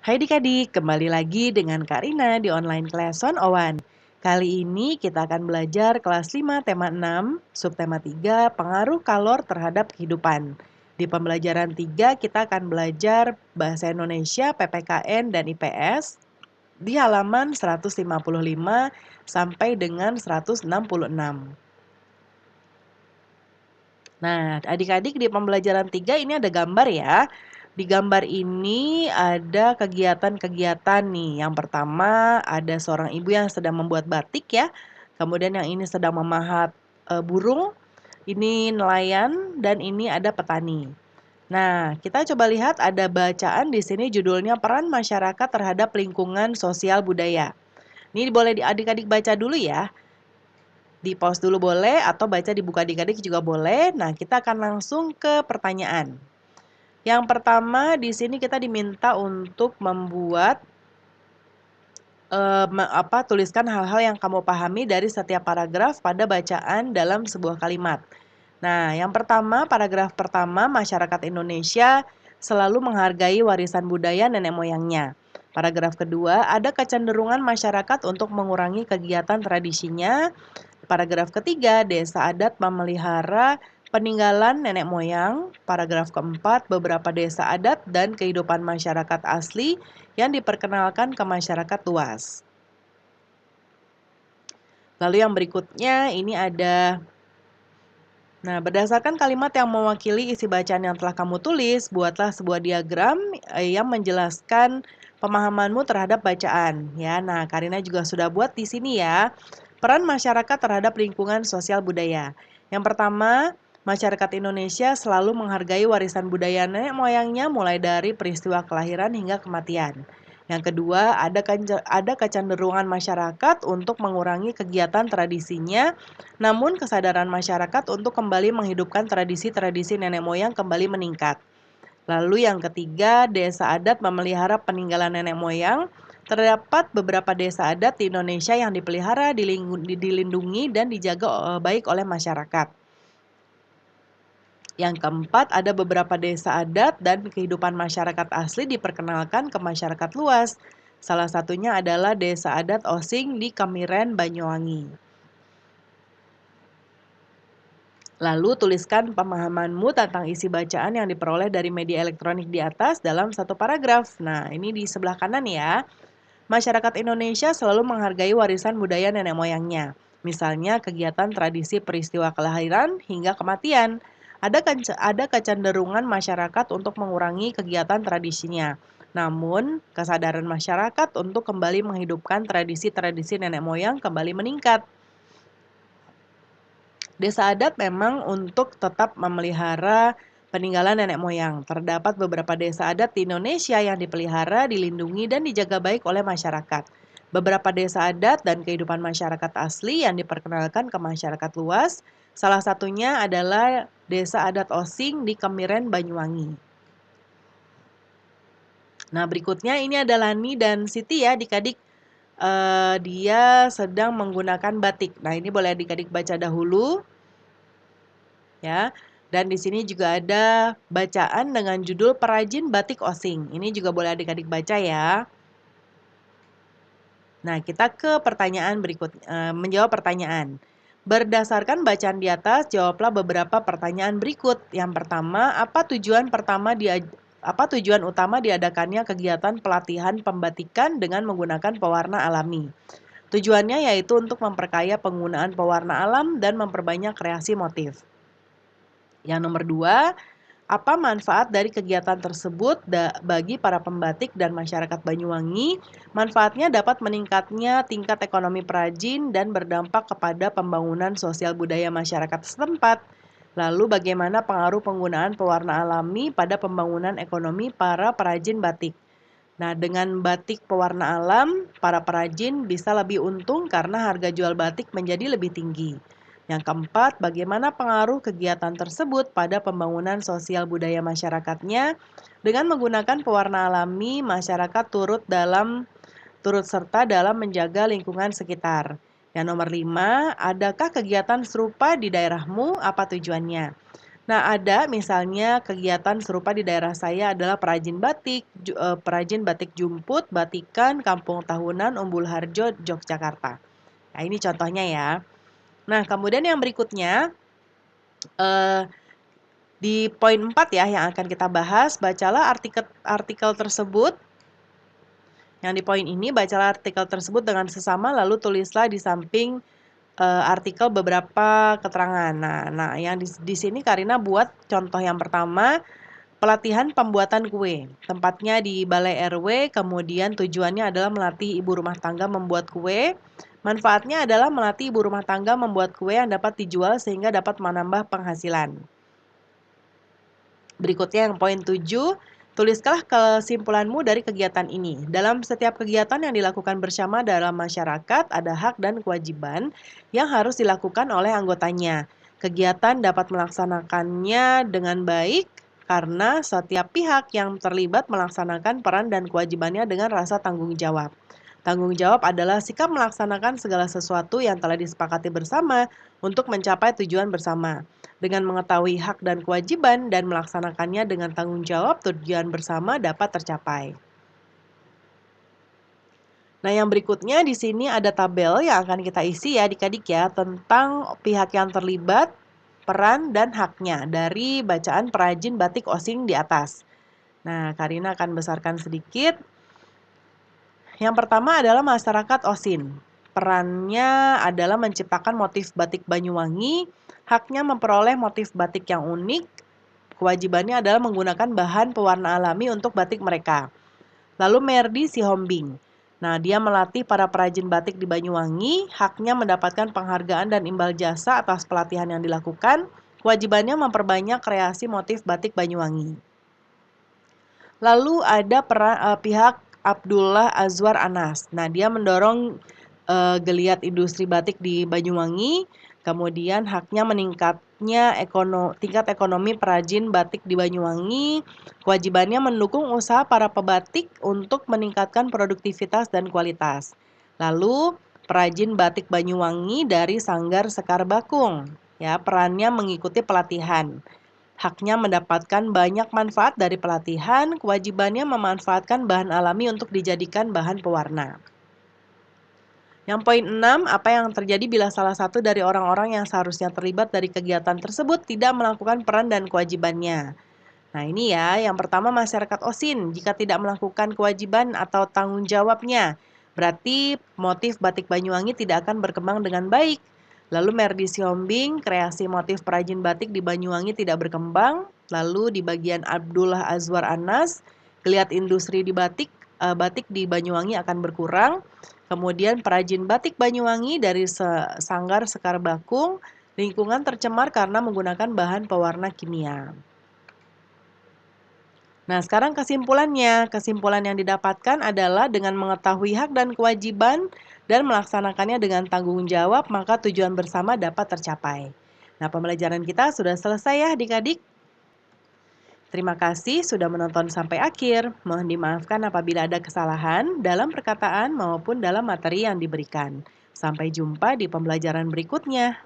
Hai adik-adik, kembali lagi dengan Kak Rina di online class 101. Kali ini kita akan belajar kelas 5 tema 6, subtema 3, pengaruh kalor terhadap kehidupan. Di pembelajaran 3 kita akan belajar Bahasa Indonesia, PPKN, dan IPS di halaman 155 sampai dengan 166. Nah, adik-adik di pembelajaran 3 ini ada gambar ya. Di gambar ini ada kegiatan-kegiatan nih. Yang pertama ada seorang ibu yang sedang membuat batik ya. Kemudian yang ini sedang memahat burung. Ini nelayan dan ini ada petani. Nah, kita coba lihat ada bacaan di sini judulnya Peran Masyarakat Terhadap Lingkungan Sosial Budaya. Ini boleh adik-adik baca dulu ya. Di pause dulu boleh atau baca di buku adik-adik juga boleh. Nah, kita akan langsung ke pertanyaan. Yang pertama di sini kita diminta untuk membuat tuliskan hal-hal yang kamu pahami dari setiap paragraf pada bacaan dalam sebuah kalimat. Nah, yang pertama, paragraf pertama, masyarakat Indonesia selalu menghargai warisan budaya nenek moyangnya. Paragraf kedua, ada kecenderungan masyarakat untuk mengurangi kegiatan tradisinya. Paragraf ketiga, desa adat memelihara peninggalan nenek moyang. Paragraf keempat, beberapa desa adat dan kehidupan masyarakat asli yang diperkenalkan ke masyarakat luas. Lalu yang berikutnya ini ada, nah berdasarkan kalimat yang mewakili isi bacaan yang telah kamu tulis, buatlah sebuah diagram yang menjelaskan pemahamanmu terhadap bacaan. Ya, nah Karina juga sudah buat di sini ya. Peran masyarakat terhadap lingkungan sosial budaya. Yang pertama, masyarakat Indonesia selalu menghargai warisan budaya nenek moyangnya mulai dari peristiwa kelahiran hingga kematian. Yang kedua, ada kecenderungan masyarakat untuk mengurangi kegiatan tradisinya, namun kesadaran masyarakat untuk kembali menghidupkan tradisi-tradisi nenek moyang kembali meningkat. Lalu yang ketiga, desa adat memelihara peninggalan nenek moyang. Terdapat beberapa desa adat di Indonesia yang dipelihara, dilindungi, dan dijaga baik oleh masyarakat. Yang keempat, ada beberapa desa adat dan kehidupan masyarakat asli diperkenalkan ke masyarakat luas. Salah satunya adalah desa adat Osing di Kemiren, Banyuwangi. Lalu tuliskan pemahamanmu tentang isi bacaan yang diperoleh dari media elektronik di atas dalam satu paragraf. Nah, ini di sebelah kanan ya. Masyarakat Indonesia selalu menghargai warisan budaya nenek moyangnya. Misalnya kegiatan tradisi peristiwa kelahiran hingga kematian. Ada kecenderungan masyarakat untuk mengurangi kegiatan tradisinya. Namun, kesadaran masyarakat untuk kembali menghidupkan tradisi-tradisi nenek moyang kembali meningkat. Desa adat memang untuk tetap memelihara peninggalan nenek moyang. Terdapat beberapa desa adat di Indonesia yang dipelihara, dilindungi, dan dijaga baik oleh masyarakat. Beberapa desa adat dan kehidupan masyarakat asli yang diperkenalkan ke masyarakat luas, salah satunya adalah Desa Adat Osing di Kemiren, Banyuwangi. Nah, berikutnya ini ada Lani dan Siti ya, adik-adik. Dia sedang menggunakan batik. Nah, ini boleh adik-adik baca dahulu. Ya. Dan di sini juga ada bacaan dengan judul Perajin Batik Osing. Ini juga boleh adik-adik baca ya. Nah, kita ke pertanyaan berikut, menjawab pertanyaan. Berdasarkan bacaan di atas, jawablah beberapa pertanyaan berikut. Yang pertama, apa tujuan utama diadakannya kegiatan pelatihan pembatikan dengan menggunakan pewarna alami? Tujuannya yaitu untuk memperkaya penggunaan pewarna alam dan memperbanyak kreasi motif. Yang nomor 2, apa manfaat dari kegiatan tersebut bagi para pembatik dan masyarakat Banyuwangi? Manfaatnya dapat meningkatnya tingkat ekonomi perajin dan berdampak kepada pembangunan sosial budaya masyarakat setempat. Lalu bagaimana pengaruh penggunaan pewarna alami pada pembangunan ekonomi para perajin batik? Nah, dengan batik pewarna alam, para perajin bisa lebih untung karena harga jual batik menjadi lebih tinggi. Yang keempat, bagaimana pengaruh kegiatan tersebut pada pembangunan sosial budaya masyarakatnya? Dengan menggunakan pewarna alami, masyarakat turut serta dalam menjaga lingkungan sekitar. Yang nomor 5, adakah kegiatan serupa di daerahmu? Apa tujuannya? Nah, ada misalnya kegiatan serupa di daerah saya adalah perajin batik jumput, batikan, kampung tahunan, Umbul Harjo, Yogyakarta. Nah, ini contohnya ya. Nah, kemudian yang berikutnya, eh, di poin 4 ya yang akan kita bahas, bacalah artikel tersebut. Yang di poin ini, bacalah artikel tersebut dengan sesama lalu tulislah di samping artikel beberapa keterangan. Nah, yang di sini Karina buat contoh yang pertama, pelatihan pembuatan kue. Tempatnya di Balai RW, kemudian tujuannya adalah melatih ibu rumah tangga membuat kue. Manfaatnya adalah melatih ibu rumah tangga membuat kue yang dapat dijual sehingga dapat menambah penghasilan. Berikutnya yang poin 7, tuliskanlah kesimpulanmu dari kegiatan ini. Dalam setiap kegiatan yang dilakukan bersama dalam masyarakat, ada hak dan kewajiban yang harus dilakukan oleh anggotanya. Kegiatan dapat melaksanakannya dengan baik karena setiap pihak yang terlibat melaksanakan peran dan kewajibannya dengan rasa tanggung jawab. Tanggung jawab adalah sikap melaksanakan segala sesuatu yang telah disepakati bersama untuk mencapai tujuan bersama. Dengan mengetahui hak dan kewajiban dan melaksanakannya dengan tanggung jawab, tujuan bersama dapat tercapai. Nah, yang berikutnya di sini ada tabel yang akan kita isi ya adik-adik ya tentang pihak yang terlibat, peran dan haknya dari bacaan perajin batik osing di atas. Nah, Karina akan besarkan sedikit. Yang pertama adalah masyarakat Osin. Perannya adalah menciptakan motif batik Banyuwangi, haknya memperoleh motif batik yang unik, kewajibannya adalah menggunakan bahan pewarna alami untuk batik mereka. Lalu Merdi Sihombing. Nah, dia melatih para perajin batik di Banyuwangi, haknya mendapatkan penghargaan dan imbal jasa atas pelatihan yang dilakukan, kewajibannya memperbanyak kreasi motif batik Banyuwangi. Lalu ada pihak Abdullah Azwar Anas. Nah, dia mendorong geliat industri batik di Banyuwangi, kemudian haknya meningkatnya tingkat ekonomi perajin batik di Banyuwangi, kewajibannya mendukung usaha para pebatik untuk meningkatkan produktivitas dan kualitas. Lalu, perajin batik Banyuwangi dari Sanggar Sekar Bakung, ya, perannya mengikuti pelatihan. Haknya mendapatkan banyak manfaat dari pelatihan, kewajibannya memanfaatkan bahan alami untuk dijadikan bahan pewarna. Yang poin 6, apa yang terjadi bila salah satu dari orang-orang yang seharusnya terlibat dari kegiatan tersebut tidak melakukan peran dan kewajibannya. Nah, ini ya, yang pertama masyarakat Osin, jika tidak melakukan kewajiban atau tanggung jawabnya, berarti motif batik Banyuwangi tidak akan berkembang dengan baik. Lalu Merdi Siombing, kreasi motif perajin batik di Banyuwangi tidak berkembang. Lalu di bagian Abdullah Azwar Anas, geliat industri di batik di Banyuwangi akan berkurang. Kemudian perajin batik Banyuwangi dari Sanggar Sekar Bakung, lingkungan tercemar karena menggunakan bahan pewarna kimia. Nah, sekarang kesimpulannya. Kesimpulan yang didapatkan adalah dengan mengetahui hak dan kewajiban dan melaksanakannya dengan tanggung jawab, maka tujuan bersama dapat tercapai. Nah, pembelajaran kita sudah selesai ya adik-adik. Terima kasih sudah menonton sampai akhir. Mohon dimaafkan apabila ada kesalahan dalam perkataan maupun dalam materi yang diberikan. Sampai jumpa di pembelajaran berikutnya.